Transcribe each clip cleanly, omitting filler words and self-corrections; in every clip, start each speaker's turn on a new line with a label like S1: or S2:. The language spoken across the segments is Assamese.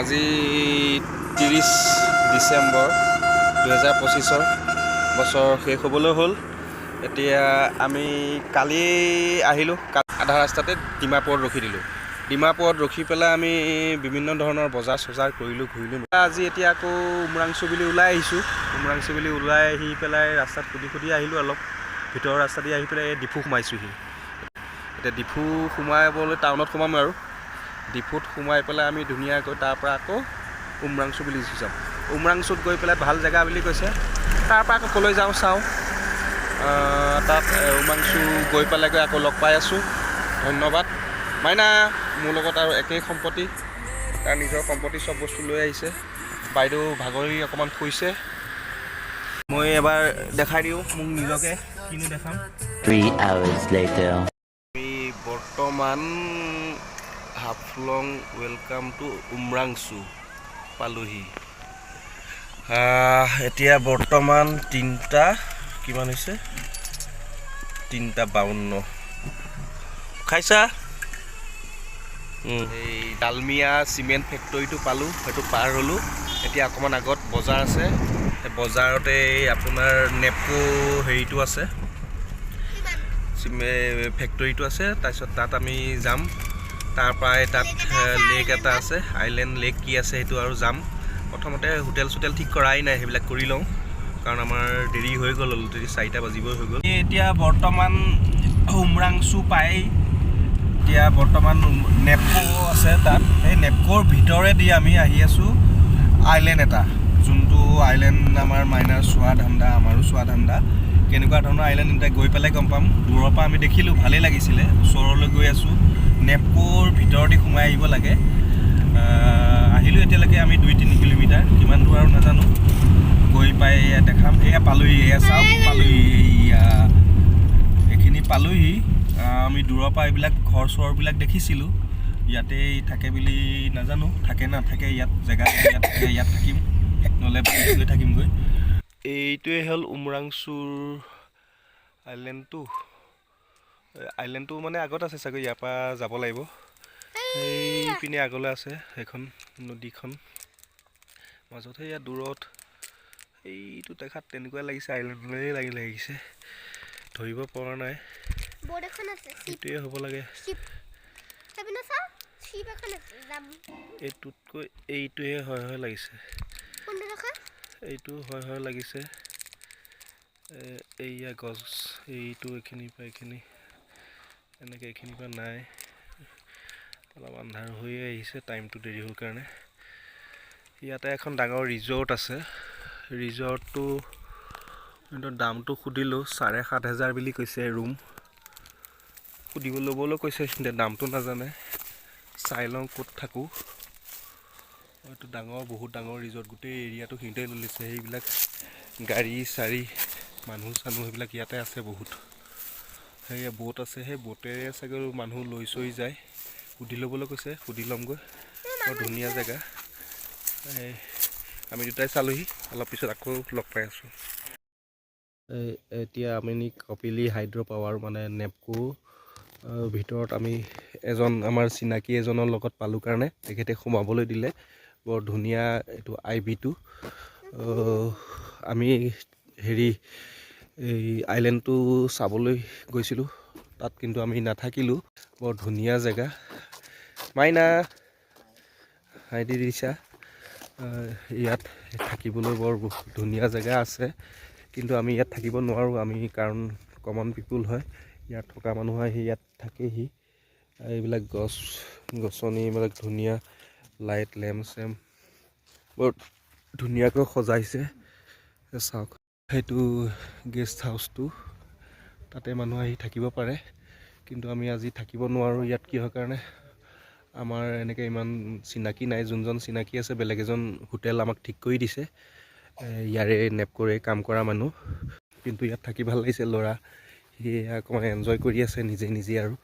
S1: আজি 30 ডিচেম্বৰ 2025 বছৰ শেষ হ'বলৈ হ'ল। এতিয়া আমি কালি আহিলোঁ, আধা ৰাস্তাতে ডিমাপুৰত ৰখি দিলোঁ। ডিমাপুৰত ৰখি পেলাই আমি বিভিন্ন ধৰণৰ বজাৰ চজাৰ কৰিলোঁ, ঘূৰিলোঁ। আজি এতিয়া আকৌ উমৰাংচু বুলি ওলাই আহিছোঁ। উমৰাংচু বুলি ওলাই আহি পেলাই ৰাস্তাত সুধি আহিলোঁ, অলপ ভিতৰৰ ৰাস্তা দি আহি পেলাই ডিফু সোমাইছোঁহি। এতিয়া ডিফু সোমাবলৈ টাউনত সোমাম আৰু ডিফুত সোমাই পেলাই আমি ধুনীয়াকৈ তাৰপৰা আকৌ উমৰাংচু বুলি যাম। উমৰাংচুত গৈ পেলাই ভাল জেগা বুলি কৈছে, তাৰপৰা আকৌ ক'লৈ যাওঁ চাওঁ। তাত উমৰাংচু গৈ পেলাই আকৌ লগ পাই আছোঁ। ধন্যবাদ। মাইনা মোৰ লগত আৰু একেই সম্পত্তি, তাৰ নিজৰ সম্পত্তি চব বস্তু লৈ আহিছে। বাইদেউ ভাগৰি অকণমান শুইছে। মই এবাৰ দেখাই দিওঁ মোক নিজকে, কিনো দেখাম।
S2: 3 hours later.
S1: আমি বৰ্তমান হাফলং ৱেলকাম টু উমৰাংচু পালোহি। এতিয়া বৰ্তমান 3টা কিমান হৈছে, 3:52 খাইছা। এই ডালমিয়া চিমেণ্ট ফেক্টৰীটো পালোঁ, সেইটো পাৰ হ'লোঁ। এতিয়া অকণমান আগত বজাৰ আছে, সেই বজাৰতে আপোনাৰ নেপকো হেৰিটো আছে, ফেক্টৰীটো আছে। তাৰপিছত তাত আমি যাম। তাৰপৰাই তাত লেক এটা আছে, আইলেণ্ড লেক কি আছে সেইটো আৰু যাম। প্ৰথমতে হোটেল চোটেল ঠিক কৰাই নাই, সেইবিলাক কৰি লওঁ, কাৰণ আমাৰ দেৰি হৈ গ'ল, অলৰেডি 4টা বাজিবই হৈ গ'ল। এতিয়া বৰ্তমান উমৰাংচু পাই, এতিয়া বৰ্তমান নেপকো আছে তাত। সেই নেপকোৰ ভিতৰেদি আমি আহি আছোঁ আইলেণ্ড এটা, যোনটো আইলেণ্ড আমাৰ মাইনাৰ চোৱা ধান্দা, আমাৰো চোৱা ধান্দা। কেনেকুৱা ধৰণৰ আইলেণ্ড এতিয়া গৈ পেলাই গম পাম। দূৰৰ পৰা আমি দেখিলোঁ, ভালেই লাগিছিলে। ওচৰলৈ গৈ আছোঁ, নেপকোৰ ভিতৰেদি সোমাই আহিব লাগে। আহিলোঁ এতিয়ালৈকে আমি 2-3 কিলোমিটাৰ, কিমান দূৰ আৰু নাজানো। গৈ পাই দেখাম। এয়া পালোহি, এয়া চাওক পালোহি, এইখিনি পালোহি। আমি দূৰৰ পৰা এইবিলাক ঘৰ চৰবিলাক দেখিছিলোঁ, ইয়াতেই থাকে বুলি নাজানো, থাকে নাথাকে ইয়াত জেগা, ইয়াত থাকিম, নহ'লে গৈ থাকিমগৈ। এইটোৱে হ'ল উমৰাংচুৰ আইলেণ্ডটো মানে আগত আছে চাগৈ, ইয়াৰ পৰা যাব লাগিব। এইপিনে আগলৈ আছে সেইখন নদীখন, মাজতহে ইয়াত দূৰত এইটো দেখাত তেনেকুৱা লাগিছে, আইলেণ্ডলৈ লাগিছে, ধৰিব পৰা নাই। এইটোৱে হ'ব লাগে, এইটোতকৈ এইটোহে হয় লাগিছে, এইটো হয় লাগিছে। এইয়া গছ, এইটো এইখিনিৰ পৰা এইখিনি এনেকৈ, এইখিনিৰ পৰা নাই। অলপ আন্ধাৰ হৈয়ে আহিছে, টাইমটো দেৰি হ'ল কাৰণে। ইয়াতে এখন ডাঙৰ ৰিজৰ্ট আছে। ৰিজৰ্টটো কিন্তু দামটো সুধিলোঁ, 7,500 বুলি কৈছে ৰুম। ল'বলৈ কৈছে, কিন্তু দামটো নাজানে। চাই লওঁ ক'ত থাকোঁ। এইটো ডাঙৰ, বহুত ডাঙৰ ৰিজৰ্ট, গোটেই এৰিয়াটো সিহঁতে লৈছে। সেইবিলাক গাড়ী চাড়ী, মানুহ চানুহ সেইবিলাক ইয়াতে আছে বহুত। সেয়া বোট আছে, সেই বোটেৰে চাগৈ মানুহ লৈ চৈ যায়। সুধি ল'বলৈ কৈছে, সুধি ল'মগৈ। বৰ ধুনীয়া জেগা। আমি দুটাই চালোহি, অলপ পিছত আকৌ লগ পাই আছোঁ। এতিয়া আমি কপিলী হাইড্ৰ' পাৱাৰ মানে নেপকো ভিতৰত আমি আমাৰ চিনাকি এজনৰ লগত পালোঁ কাৰণে তেখেতে সোমাবলৈ দিলে। বৰ ধুনীয়া এইটো IB2। আমি এই আইলেণ্ডটো চাবলৈ গৈছিলোঁ, তাত কিন্তু আমি নাথাকিলোঁ। বৰ ধুনীয়া জেগা। মাইনা হাইদি দিছা। ইয়াত থাকিবলৈ বৰ ধুনীয়া জেগা আছে, কিন্তু আমি ইয়াত থাকিব নোৱাৰোঁ। আমি কাৰণ কমন পিপুল হয়, ইয়াত থকা মানুহ আহি ইয়াত থাকেহি। এইবিলাক গছনি এইবিলাক ধুনীয়া, লাইট লেম্প চেম্প বৰ ধুনীয়াকৈ সজাইছে, চাওক। সেইটো গেষ্ট হাউচটো, তাতে মানুহ আহি থাকিব পাৰে, কিন্তু আমি আজি থাকিব নোৱাৰোঁ ইয়াত। কিহৰ কাৰণে, আমাৰ এনেকৈ ইমান চিনাকি নাই। যোনজন চিনাকি আছে, বেলেগ এজন হোটেল আমাক ঠিক কৰি দিছে, ইয়াৰে নেপকোৰে কাম কৰা মানুহ। কিন্তু ইয়াত থাকি ভাল লাগিছে, ল'ৰা সি অকণমান এনজয় কৰি আছে নিজে আৰু।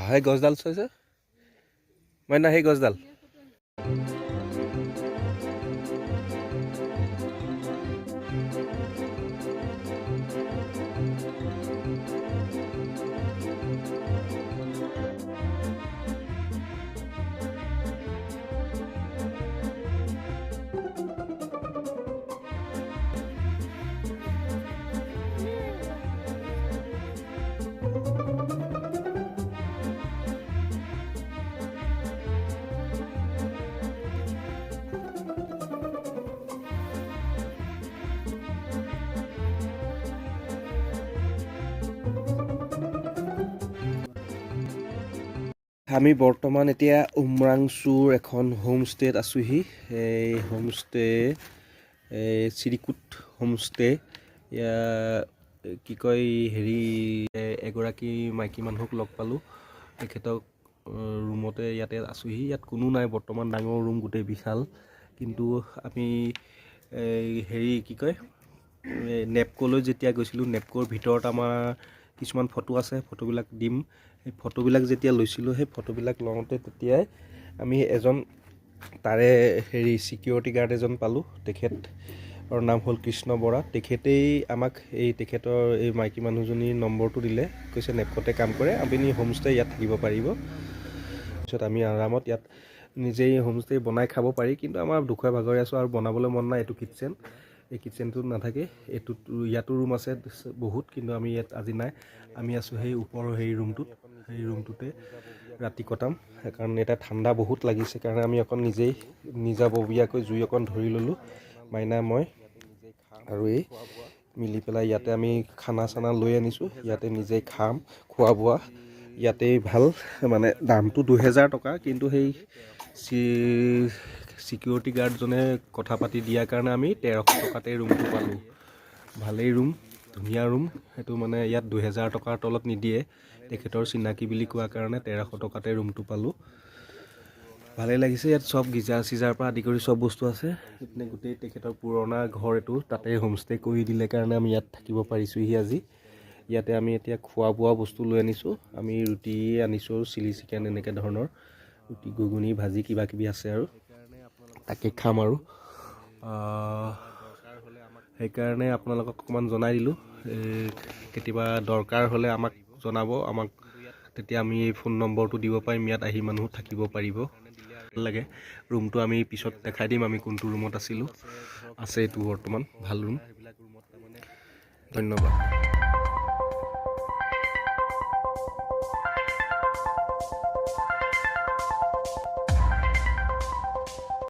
S1: সেই গছডাল চাইছে মাইনা, সেই গছডাল। আমি বৰ্তমান এতিয়া উমৰাংচুৰ এখন হোমষ্টেত আছোঁহি। এই হোমষ্টে চিৰিকুট হোমষ্টে। কি কয় হেৰি এগৰাকী মাইকী মানুহক লগ পালোঁ, তেখেতক ৰুমতে ইয়াতে আছোঁহি। ইয়াত কোনো নাই বৰ্তমান, ডাঙৰ ৰুম গোটেই বিশাল। কিন্তু আমি হেৰি কি কয় নেপক'লৈ যেতিয়া গৈছিলোঁ, নেপক'ৰ ভিতৰত আমাৰ কিছুমান ফটো আছে, ফটোবিলাক দিম। সেই ফটোবিলাক যেতিয়া লৈছিলোঁ, সেই ফটোবিলাক লওঁতে তেতিয়াই আমি এজন তাৰে হেৰি ছিকিউৰিটি গাৰ্ড এজন পালোঁ। তেখেতৰ নাম হ'ল কৃষ্ণ বৰা। তেখেতেই আমাক তেখেতৰ এই মাইকী মানুহজনীৰ নম্বৰটো দিলে, কৈছে নেপক'তে কাম কৰে, আপুনি হোমষ্টে ইয়াত থাকিব পাৰিব। তাৰপিছত আমি আৰামত ইয়াত নিজেই হোমষ্টে বনাই খাব পাৰি, কিন্তু আমাৰ দুখীয়া ভাগৰে আছোঁ আৰু বনাবলৈ মন নাই। এইটো কিটচেন, এই কিটচেনটোত নাথাকে। ইয়াতো ৰুম আছে বহুত, কিন্তু আমি ইয়াত আজি নাই। আমি আছোঁ সেই ওপৰৰ সেই ৰুমটোতে ৰাতি কটাম। সেইকাৰণে এতিয়া ঠাণ্ডা বহুত লাগিছে কাৰণে আমি অকণ নিজাববীয়াকৈ জুই অকণ ধৰি ল'লোঁ, মাইনা মই আৰু মিলি পেলাই। ইয়াতে আমি খানা চানা লৈ আনিছোঁ, ইয়াতে নিজেই খাম। খোৱা বোৱা ইয়াতেই ভাল, মানে দামটো 2000 টকা, কিন্তু সেই ছিকিউৰিটি গাৰ্ডজনে কথা পাতি দিয়াৰ কাৰণে আমি 1300 টকাতে ৰুমটো পালোঁ। ভালেই ৰুম, ধুনীয়া ৰুম। সেইটো মানে ইয়াত 2000 টকাৰ তলত নিদিয়ে। তেখেতৰ চিনাকি বুলি কোৱাৰ কাৰণে 1300 টকাতে ৰুমটো পালোঁ। ভালেই লাগিছে। ইয়াত চব গিজাৰ চিজাৰ পৰা আদি কৰি চব বস্তু আছে। সেইপিনে গোটেই তেখেতৰ পুৰণা ঘৰ এইটো, তাতে হোমষ্টে কৰি দিলে কাৰণে আমি ইয়াত থাকিব পাৰিছোঁহি আজি। ইয়াতে আমি এতিয়া খোৱা বোৱা বস্তু লৈ আনিছোঁ। আমি ৰুটি আনিছোঁ, চিলি চিকেন এনেকৈ ধৰণৰ ৰুটি, ঘুগুনি, ভাজি কিবা কিবি আছে আৰু তাকে খাম আৰু সেইকাৰণে আপোনালোকক অকণমান জনাই দিলোঁ। কেতিয়াবা দৰকাৰ হ'লে আমাক জনাব, তেতিয়া আমি এই ফোন নম্বৰটো দিব পাৰিম। ইয়াত আহি মানুহ থাকিব পাৰিব। ভাল লাগে। ৰুমটো আমি পিছত দেখাই দিম আমি কোনটো ৰুমত আছিলোঁ। আছে এইটো বৰ্তমান ভাল ৰুম। ধন্যবাদ।